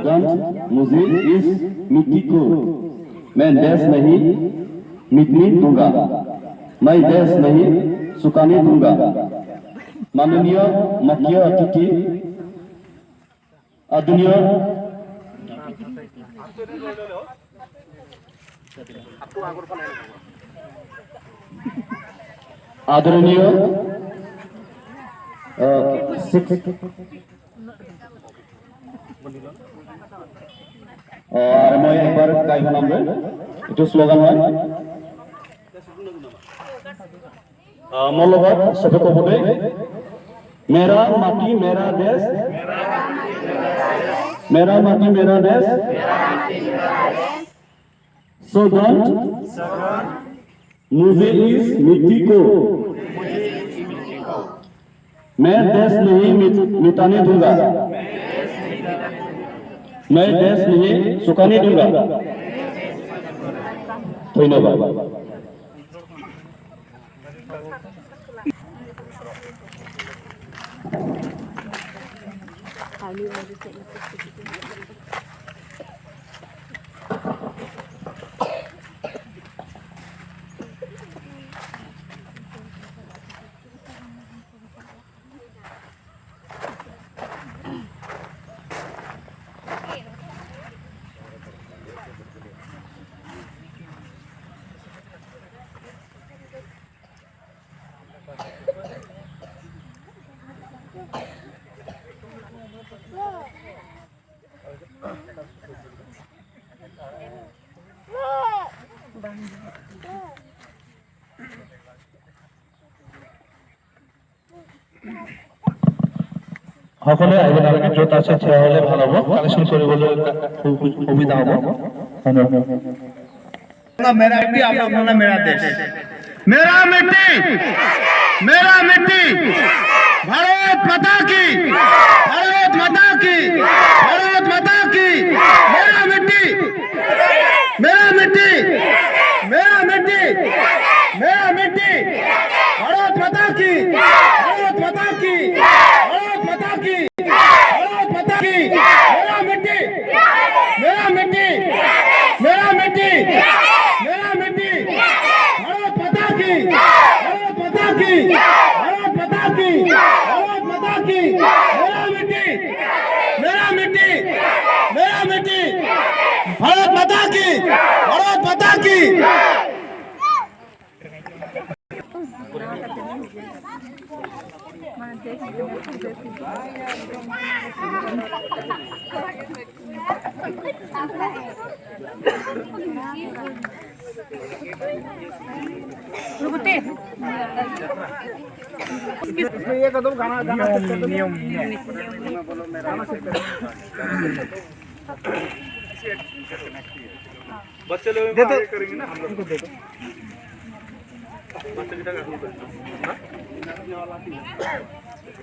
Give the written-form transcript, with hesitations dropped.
गंज मुझे इस मिट्टी को मैं देश नहीं मिटने दूंगा, मैं देश नहीं सुखाने दूंगा। माननीय मुख्य अतिथि आदरणीय और मैं एक बार गाइब नाम itu slogan হয় মল্লবাদ সবে কবতে मेरा माटी मेरा देश, मेरा माटी मेरा देश, सौगंध मुझे इस मिट्टी को मैं देश नहीं मिटाने दूंगा, मैं देश नहीं सुखाने दूंगा। धन्यवाद। সকলে আহিব নালাগে, য'ত আছে থিয় হ'লে ভাল হ'ব, কালেকশ্যন কৰিবলৈ সুবিধা হ'ব। मेरा मिट्टी आप लोग बोलना मेरा देश, मेरा मिट्टी मेरा मिट्टी, भारत माता की, भारत माता की, भारत माता की। मेरा मिट्टी मेरा मिट्टी मेरा मिट्टी मेरा मिट्टी, भारत माता की, भारत माता की, भारत माता की, भारत माता की। मेरा मिट्टी मेरा मिट्टी मेरा मिट्टी मेरा मिट्टी, भारत माता की, भारत माता की, भारत माता की, भारत माता की। मेरा मिट्टी मेरा मिट्टी मेरा मिट्टी, भारत माता की, भारत माता की। ये कदम गाना गाना नियम बोलो मेरा बच्चे लोग करेंगे ना, हम लोग को दे दो बच्चे की